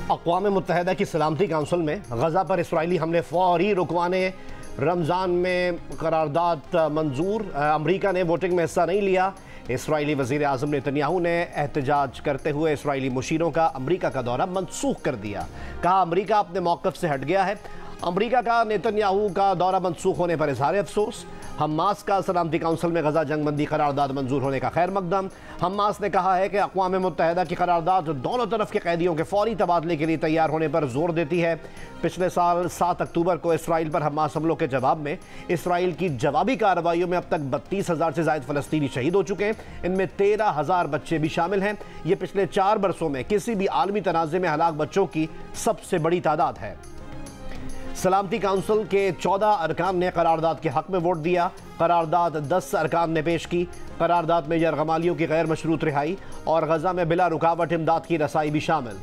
अक़वाम मुत्तहिदा की सलामती काउंसिल में गज़ा पर इसराइली हमले फौरी रुकवाने, रमज़ान में करारदाद मंजूर। अमरीका ने वोटिंग में हिस्सा नहीं लिया। इसराइली वज़ीर आज़म नेतन्याहू ने एहतजाज करते हुए इसराइली मुशीरों का अमरीका का दौरा मनसूख कर दिया। कहा अमरीका अपने मौक़िफ़ से हट गया है। अमरीका का नेतन्याहू का दौरा मनसूख होने पर इज़हार अफसोस। हमास का सलामती काउंसिल में गज़ा जंगबंदी करारदाद मंजूर होने का खैर मकदम। हमास ने कहा है कि अक़वाम मुत्तहिदा की करारदाद दोनों तरफ के कैदियों के फौरी तबादले के लिए तैयार होने पर जोर देती है। पिछले साल 7 अक्टूबर को इसराइल पर हमास हमलों के जवाब में इसराइल की जवाबी कार्रवाइयों में अब तक 32,000 से ज़ायद फ़लस्तीनी शहीद हो चुके हैं। इनमें 13,000 बच्चे भी शामिल हैं। ये पिछले 4 बरसों में किसी भी आलमी तनाज़े में हलाक बच्चों की सबसे बड़ी तादाद है। सलामती काउंसिल के 14 अरकान ने करारदाद के हक में वोट दिया। करारदाद 10 अरकान ने पेश की। करारदाद में यरगमालियों की गैर मशरूत रिहाई और गजा में बिला रुकावट इमदाद की रसाई भी शामिल।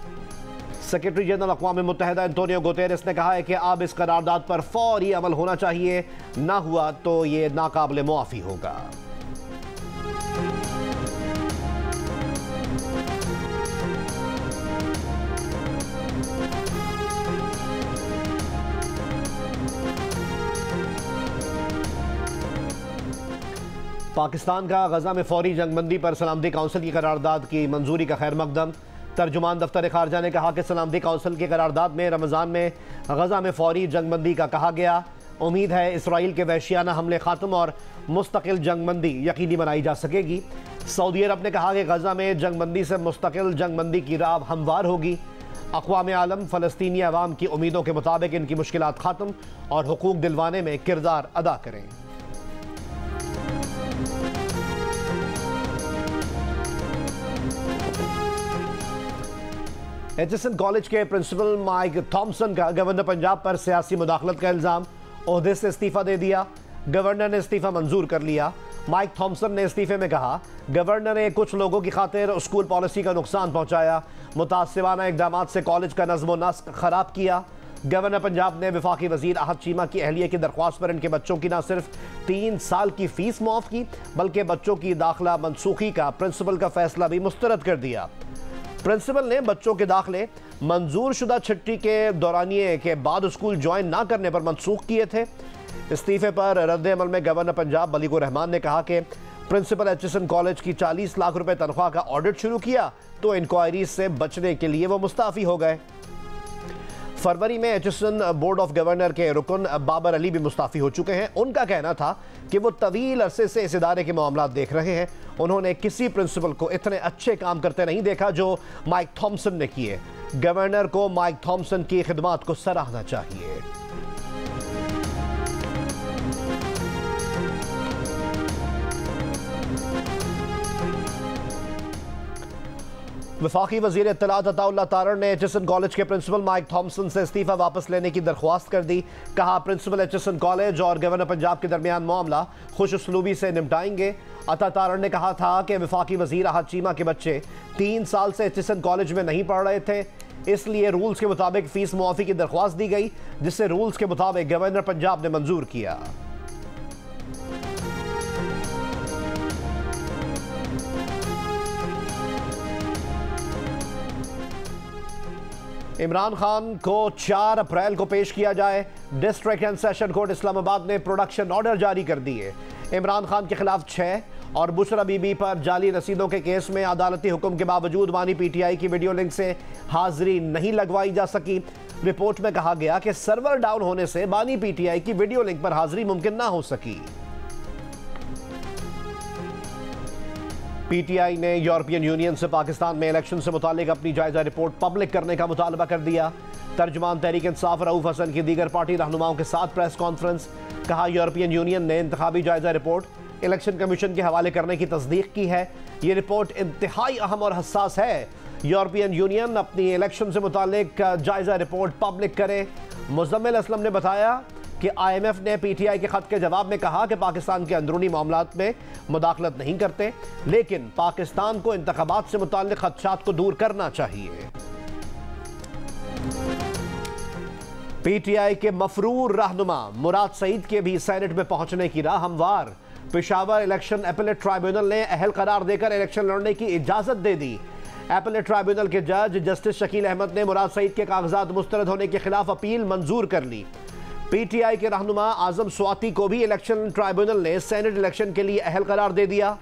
सेक्रेटरी जनरल अक़वाम मुत्तहिदा एंटोनियो गुतेरेस ने कहा है कि अब इस करारदाद पर फौरी अमल होना चाहिए, ना हुआ तो ये नाकाबिले मुआफ़ी होगा। पाकिस्तान का गजा में फौरी जंगबंदी पर सलामती काउंसिल की करारदाद की मंजूरी का खैर मकदम। तर्जुमान दफ्तर खारजा ने कहा कि सलामती काउंसिल की करारदाद में रमज़ान में गजा में फौरी जंगबंदी का कहा गया। उम्मीद है इसराइल के वहशियाना हमले ख़त्म और मुस्तकिल जंगबंदी यकीनी बनाई जा सकेगी। सऊदी अरब ने कहा कि गजा में जंगबंदी से मुस्तकिल जंगबंदी की राह हमवार होगी। अक़वाम आलम फ़लस्तीनी अवाम की उम्मीदों के मुताबिक इनकी मुश्किलात ख़त्म और हुकूक दिलवाने में किरदार अदा करें। एचएसएन कॉलेज के प्रिंसिपल माइक थॉम्सन का गवर्नर पंजाब पर सियासी मुदाखलत का इल्ज़ाम। ओहदे से इस्तीफ़ा दे दिया। गवर्नर ने इस्तीफ़ा मंजूर कर लिया। माइक थॉम्सन ने इस्तीफ़े में कहा गवर्नर ने कुछ लोगों की खातिर स्कूल पॉलिसी का नुकसान पहुँचाया, मुतासिबाना इक़दामात से कॉलेज का नज़्म व नस्क ख़राब किया। गवर्नर पंजाब ने वफाकी वज़ीर अहद चीमा की अहलिया की दरख्वास्त पर इनके बच्चों की न सिर्फ 3 साल की फ़ीस मुआफ़ की बल्कि बच्चों की दाखिला मनसूखी का प्रिंसिपल का फ़ैसला भी मुस्तरद कर दिया। प्रिंसिपल ने बच्चों के दाखिले मंजूर शुदा छुट्टी के दौरानिए के बाद स्कूल ज्वाइन ना करने पर मनसूख किए थे। इस्तीफे पर रद्द अमल में गवर्नर पंजाब मलिकुर रहमान ने कहा कि प्रिंसिपल एचएसएन कॉलेज की 40 लाख रुपए तनख्वाह का ऑडिट शुरू किया तो इंक्वायरी से बचने के लिए वो मुस्ताफ़ी हो गए। फरवरी में एचएसएन बोर्ड ऑफ गवर्नर के रुकन बाबर अली भी मुस्ताफ़ी हो चुके हैं। उनका कहना था कि वो तवील अरसे से इस इदारे के मामलात देख रहे हैं। उन्होंने किसी प्रिंसिपल को इतने अच्छे काम करते नहीं देखा जो माइक थॉम्सन ने किए। गवर्नर को माइक थॉम्सन की खिदमात को सराहना चाहिए। वफाकी वज़ीर इत्तलात अताउल्लाह तारड़ ने एचएसएन कॉलेज के प्रिंसिपल माइक थॉम्सन से इस्तीफ़ा वापस लेने की दरख्वास्त कर दी। कहा प्रिंसिपल एचएसएन कॉलेज और गवर्नर पंजाब के दरमियान मामला खुश उसलूबी से निपटाएंगे। अता तारड़ ने कहा था कि वफाकी वज़ीर अहद चीमा के बच्चे 3 साल से एचएसएन कॉलेज में नहीं पढ़ रहे थे, इसलिए रूल्स के मुताबिक फ़ीस मुआफ़ी की दरख्वास्त दी गई, जिसे रूल्स के मुताबिक गवर्नर पंजाब ने मंजूर किया। इमरान खान को 4 अप्रैल को पेश किया जाए। District and session court Islamabad ने प्रोडक्शन ऑर्डर जारी कर दिए। इमरान खान के खिलाफ 6 और बुशरा बीबी पर जाली रसीदों के केस में अदालती हुक्म के बावजूद बानी पीटीआई की वीडियो लिंक से हाजिरी नहीं लगवाई जा सकी। रिपोर्ट में कहा गया कि सर्वर डाउन होने से बानी पीटीआई की वीडियो लिंक पर हाजिरी मुमकिन ना हो सकी। पीटीआई ने यूरोपियन यूनियन से पाकिस्तान में इलेक्शन से मुतालिक अपनी जायजा रिपोर्ट पब्लिक करने का मुतालबा कर दिया। तर्जुमान तहरीक इंसाफ रऊफ हसन की दीगर पार्टी रहनुमाओं के साथ प्रेस कॉन्फ्रेंस। कहा यूरोपियन यूनियन ने इंतखाबी जायजा रिपोर्ट इलेक्शन कमीशन के हवाले करने की तस्दीक की है। ये रिपोर्ट इंतहाई अहम और हसास है। यूरोपियन यूनियन अपनी इलेक्शन से मुतालिक जायजा रिपोर्ट पब्लिक करे। मुज़म्मिल असलम ने बताया कि IMF ने पीटीआई के खत के जवाब में कहा कि पाकिस्तान के अंदरूनी मामलात में मुदाखलत नहीं करते, लेकिन पाकिस्तान को इंतखाबात से मुताल्लिक खदशात को दूर करना चाहिए। पीटीआई के मफरूर रहनुमा मुराद सईद के भी सेनेट में पहुंचने की राह हमवार। पेशावर इलेक्शन अपीलेट ट्राइब्यूनल ने अहल करार देकर इलेक्शन लड़ने की इजाजत दे दी। एपलेट ट्राइब्यूनल के जज जस्टिस शकील अहमद ने मुराद सईद के कागजात मुस्तरद होने के खिलाफ अपील मंजूर कर ली। पीटीआई के रहनुमा आजम स्वाति को भी इलेक्शन ट्राइब्यूनल ने सेनेट इलेक्शन के लिए अहल करार दे दिया।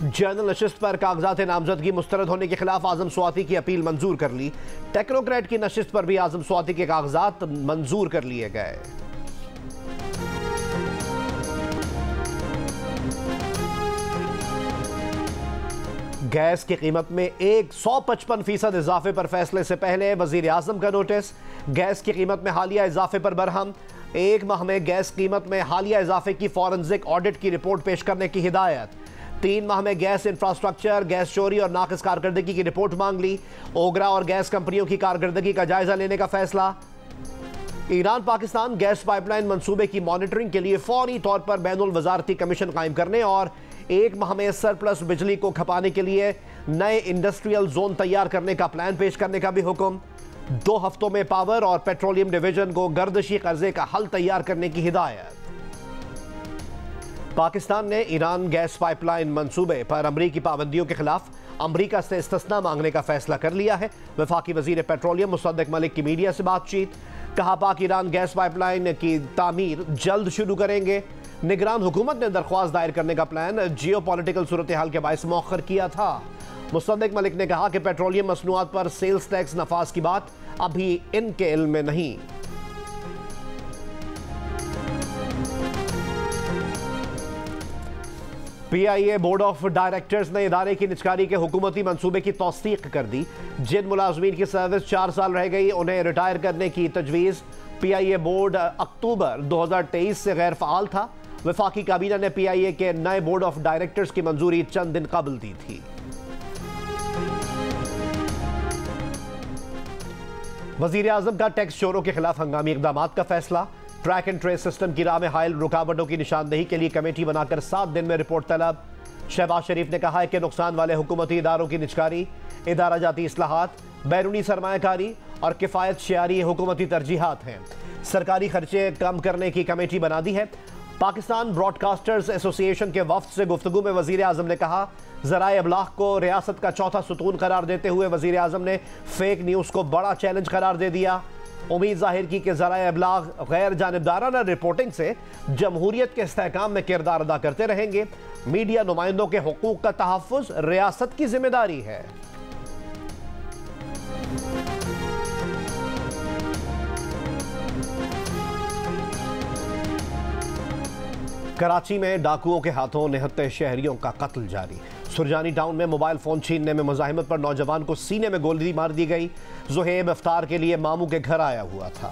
जनरल नशिस्त पर कागजात नामजदगी मुस्तरद होने के खिलाफ आजम स्वाति की अपील मंजूर कर ली। टेक्नोक्रेट की नशिस्त पर भी आजम स्वाति के कागजात मंजूर कर लिए गए। गैस की कीमत में 155% इजाफे पर फैसले से पहले वजीर आजम का नोटिस। गैस की कीमत में हालिया इजाफे पर बरहम। 1 माह में गैस कीमत में हालिया इजाफे की फॉरेंसिक ऑडिट की रिपोर्ट पेश करने की हिदायत। 3 माह में गैस इंफ्रास्ट्रक्चर, गैस चोरी और नाकिस कारकर्दगी की रिपोर्ट मांग ली। ओगरा और गैस कंपनियों की कारकर्दगी का जायजा लेने का फैसला। ईरान पाकिस्तान गैस पाइपलाइन मंसूबे की मॉनिटरिंग के लिए फौरी तौर पर बैनुल वजारती कमीशन कायम करने और 1 माह में सरप्लस बिजली को खपाने के लिए नए इंडस्ट्रियल जोन तैयार करने का प्लान पेश करने का भी हुक्म। 2 हफ्तों में पावर और पेट्रोलियम डिवीजन को गर्दिशी कर्जे का हल तैयार करने की हिदायत। पाकिस्तान ने ईरान गैस पाइपलाइन मंसूबे पर अमरीकी पाबंदियों के खिलाफ अमरीका से इस्तिस्ना मांगने का फैसला कर लिया है। वफाकी वजीर पेट्रोलियम मुसद्दिक मलिक की मीडिया से बातचीत। कहा, पाक ईरान गैस पाइपलाइन की तामीर जल्द शुरू करेंगे। निगरान हुकूमत ने दरख्वास्त दायर करने का प्लान जियो पॉलिटिकल सूरत हाल के बायस मौखर किया था। मुसद्दिक मलिक ने कहा कि पेट्रोलियम मसनूआत पर सेल्स टैक्स नफाज की बात अभी इनके इल्म में नहीं। पीआईए बोर्ड ऑफ डायरेक्टर्स ने इदारे की निजकारी के हुकूमती मंसूबे की तौसीक कर दी। जिन मुलाजमीन की सर्विस 4 साल रह गई उन्हें रिटायर करने की तजवीज़। पीआईए बोर्ड अक्टूबर 2023 से गैर फ़ाल था। वफाकी काबीना ने पीआईए के नए बोर्ड ऑफ डायरेक्टर्स की मंजूरी चंद दिन कबल दी थी। वजीर आजम का टैक्स चोरों के खिलाफ हंगामी इकदाम का फैसला। ट्रैक एंड ट्रेस सिस्टम की राह में हायल रुकावटों की निशानदेही के लिए कमेटी बनाकर 7 दिन में रिपोर्ट तलब। शहबाज शरीफ ने कहा है कि नुकसान वाले हुकूमती इदारों की निजकारी, इदारा जाती इस्लाहात, बैरूनी सरमायाकारी और किफ़ायत शियारी हुकूमती तरजीहात हैं। सरकारी खर्चे कम करने की कमेटी बना दी है। पाकिस्तान ब्रॉडकास्टर्स एसोसिएशन के वफ्द से गुफ्तगू में वजीर आजम ने कहा, ज़राए अबलाग को रियासत का चौथा सुतून करार देते हुए वजीर आजम ने फेक न्यूज़ को बड़ा चैलेंज करार दे दिया। उम्मीद जाहिर की कि ज़राए अबलाग गैर जानिबदाराना रिपोर्टिंग से जमहूरियत के इस्तेहकाम में किरदार अदा करते रहेंगे। मीडिया नुमाइंदों के हुकूक का तहफ़्फ़ुज़ रियासत की जिम्मेदारी है। कराची में डाकुओं के हाथों निहत्ते शहरियों का कत्ल जारी। सुरजानी टाउन में मोबाइल फोन छीनने में मुजाहिमत पर नौजवान को सीने में गोली मार दी गई। ज़ुहैब इफ्तार के लिए मामू के घर आया हुआ था।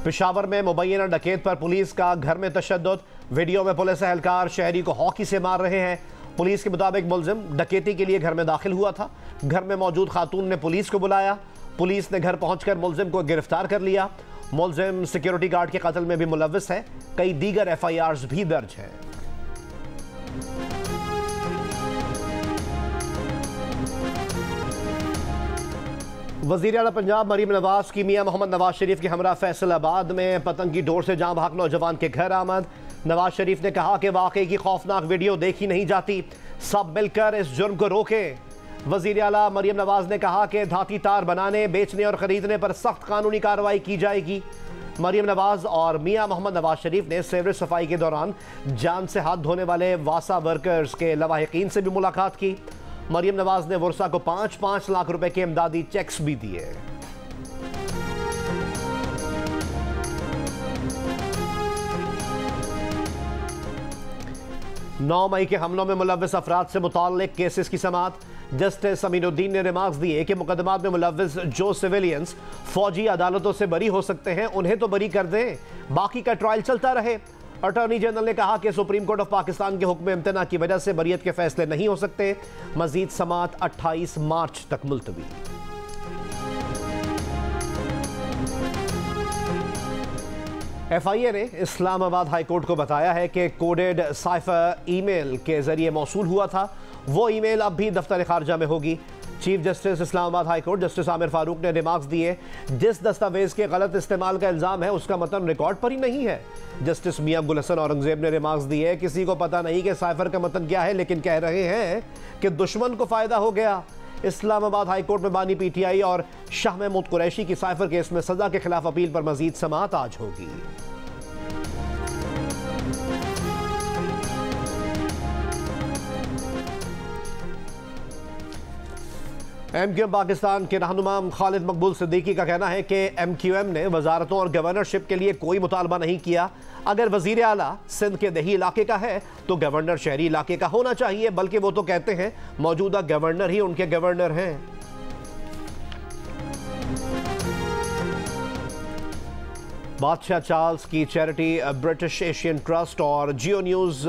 पेशावर में मुबैना डकैत पर पुलिस का घर में तशद्दुद। वीडियो में पुलिस एहलकार शहरी को हॉकी से मार रहे हैं। पुलिस के मुताबिक मुलजिम डकैती के लिए घर में दाखिल हुआ था। घर में मौजूद खातून ने पुलिस को बुलाया। पुलिस ने घर पहुंचकर मुलजिम को गिरफ्तार कर लिया। मुलजिम सिक्योरिटी गार्ड के कत्ल में भी मुलव्विस है। कई दीगर एफआईआर्स भी दर्ज हैं। वज़ीर आला पंजाब मरीम नवाज की मियां मोहम्मद नवाज शरीफ के हमरा फैसलाबाद में पतंग की डोर से जाँ भाग नौजवान के घर आमद। नवाज शरीफ ने कहा कि वाकई की खौफनाक वीडियो देखी नहीं जाती, सब मिलकर इस जुर्म को रोकें। वज़ीर आला मरीम नवाज ने कहा कि धाती तार बनाने, बेचने और ख़रीदने पर सख्त कानूनी कार्रवाई की जाएगी। मरीम नवाज और मियां मोहम्मद नवाज शरीफ ने सीवरेज सफाई के दौरान जान से हाथ धोने वाले वासा वर्कर्स के लवाहिकीन से भी मुलाकात की। मरीम नवाज ने वर्षा को 5-5 लाख रुपए के इमदादी चेक्स भी दिए। 9 मई के हमलों में मुलव्विस अफराद से मुताल्लिक केसेस की समाअत। जस्टिस अमीनुद्दीन ने रिमार्क्स दिए कि मुकदमात में मुलव्विस जो सिविलियंस फौजी अदालतों से बरी हो सकते हैं उन्हें तो बरी कर दें, बाकी का ट्रायल चलता रहे। अटॉर्नी जनरल ने कहा कि सुप्रीम कोर्ट ऑफ पाकिस्तान के हुक्म इम्तना की वजह से बरियत के फैसले नहीं हो सकते। मजीद समाअत 28 मार्च तक मुलतवी। एफआईए ने इस्लामाबाद हाईकोर्ट को बताया है कि कोडेड साइफर ईमेल के जरिए मौसूल हुआ था। वो ईमेल अब भी दफ्तर खारजा में होगी। Chief justice Islamabad high court justice Aamir Farooq ने रिमार्क्स दिए, जिस दस्तावेज के गलत इस्तेमाल का इल्जाम है उसका मतन रिकॉर्ड पर ही नहीं है। जस्टिस मियां अब्दुल हसन औरंगजेब ने रिमार्क्स दिए, किसी को पता नहीं कि साइफर का मतन क्या है, लेकिन कह रहे हैं कि दुश्मन को फायदा हो गया। इस्लामाबाद हाई कोर्ट में बानी पीटीआई और शाह महमूद कुरैशी की साइफर केस में सजा के खिलाफ अपील पर मजीद समाअत आज होगी। MQM पाकिस्तान के रहनुमा खालिद मकबूल सिद्दीकी का कहना है कि MQM ने वजारतों और गवर्नरशिप के लिए कोई मुतालबा नहीं किया। अगर वजीर आला सिंध के दही इलाके का है तो गवर्नर शहरी इलाके का होना चाहिए, बल्कि वो तो कहते हैं मौजूदा गवर्नर ही उनके गवर्नर हैं। बादशाह चार्ल्स की चैरिटी ब्रिटिश एशियन ट्रस्ट और जियो न्यूज़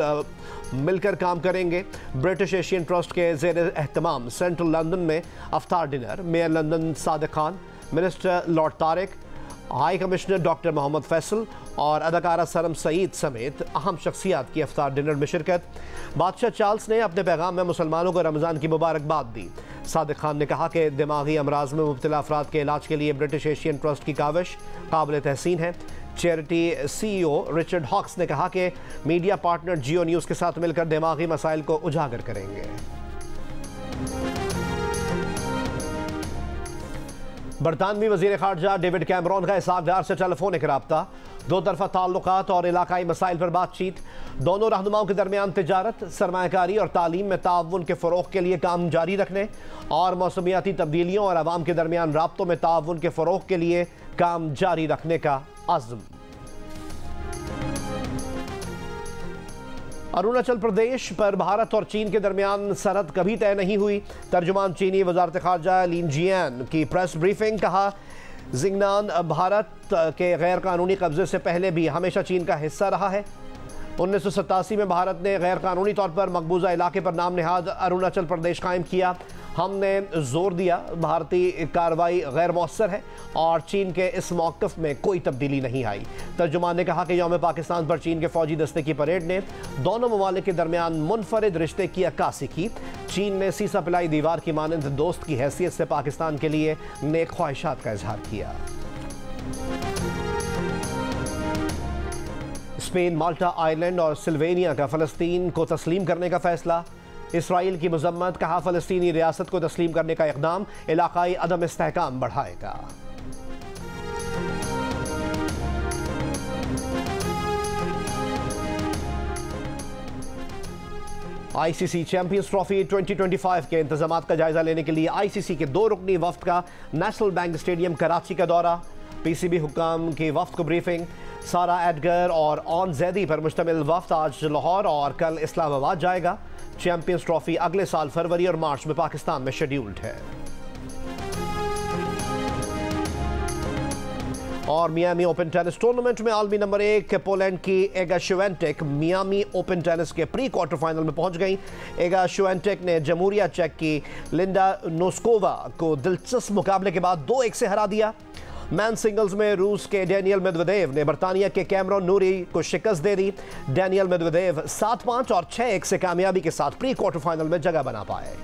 मिलकर काम करेंगे। ब्रिटिश एशियन ट्रस्ट के ज़ेर एहतमाम सेंट्रल लंदन में अफ्तार dinner mayor London Sadiq Khan, minister lord Tariq, high commissioner doctor Mohammad Faisal और अदाकारा सरम सईद समेत अहम शख्सियात की अफ्तार डिनर में शिरकत। बादशाह चार्ल्स ने अपने पैगाम में मुसलमानों को रमज़ान की मुबारकबाद दी। सादिक खान ने कहा कि दिमागी अमराज में मुब्तला अफराद के इलाज के लिए ब्रिटिश एशियन ट्रस्ट की काविश काबिल तहसीन है। चैरिटी CEO रिचर्ड हॉक्स ने कहा कि मीडिया पार्टनर जियो न्यूज़ के साथ मिलकर दिमागी मसाइल को उजागर करेंगे। बरतानवी वज़ीर ख़ारजा डेविड कैमरॉन का इसाकदार से टेलीफोनिक रब्ता, दो तरफा ताल्लुकात और इलाकाई मसाइल पर बातचीत। दोनों रहनुमाओं के दरमियान तिजारत, सरमायाकारी और तालीम में ताउन के फ़रोग़ के लिए काम जारी रखने और मौसमियाती तब्दीलियों और अवाम के दरमियान राब्तों में ताउन के फ़रोग़ के लिए काम जारी रखने का आज़म। अरुणाचल प्रदेश पर भारत और चीन के दरमियान सरहद कभी तय नहीं हुई। तर्जुमान चीनी वजारत ख़ारजा लिन जियान की प्रेस ब्रीफिंग, कहा जिंगनान भारत के गैर कानूनी कब्जे से पहले भी हमेशा चीन का हिस्सा रहा है। 1987 में भारत ने गैर कानूनी तौर पर मकबूजा इलाके पर नाम नहाद अरुणाचल प्रदेश कायम किया। हमने जोर दिया भारतीय कार्रवाई गैर मौसर है और चीन के इस मौक़िफ़ में कोई तब्दीली नहीं आई। तर्जुमान ने कहा कि यौम पाकिस्तान पर चीन के फौजी दस्ते की परेड ने दोनों ममालिक के दरमियान मुनफरिद रिश्ते की अक्कासी की। चीन ने सीसा पिलाई दीवार की मानंद दोस्त की हैसियत से पाकिस्तान के लिए नेक ख्वाहिशात का इजहार किया। स्पेन, माल्टा, आयरलैंड और सिल्वेनिया का फ़लस्तीन को तस्लीम करने का फैसला। इसराइल की मजम्मत, कहा फ़लस्तीनी रियासत को तस्लीम करने का इक़दाम इलाकाई अदम इस्तेहकाम बढ़ाएगा। ICC चैंपियंस ट्रॉफी 2025 के इंतजामात का जायजा लेने के लिए ICC के 2 रुकनी वफ्द का नेशनल बैंक स्टेडियम कराची का दौरा। PCB हुक्काम की वफ्द को ब्रीफिंग। सारा एडगर और ऑन जैदी पर मुश्तमिल वफ्द आज लाहौर और कल इस्लामाबाद जाएगा। चैंपियंस ट्रॉफी अगले साल फरवरी और मार्च में पाकिस्तान में शेड्यूल्ड है। और मियामी ओपन टेनिस टूर्नामेंट में आलमी नंबर 1 पोलैंड की एगा श्वेंटेक मियामी ओपन टेनिस के प्री क्वार्टर फाइनल में पहुंच गई। एगा श्वेंटेक ने जमहूरिया चेक की लिंडा नोस्कोवा को दिलचस्प मुकाबले के बाद 2-1 से हरा दिया। मैन सिंगल्स में रूस के डेनियल मेदवेदेव ने बरतानिया के कैमरॉन नूरी को शिकस्त दे दी। डेनियल मेदवेदेव 7-5 और 6-1 से कामयाबी के साथ प्री क्वार्टर फाइनल में जगह बना पाए।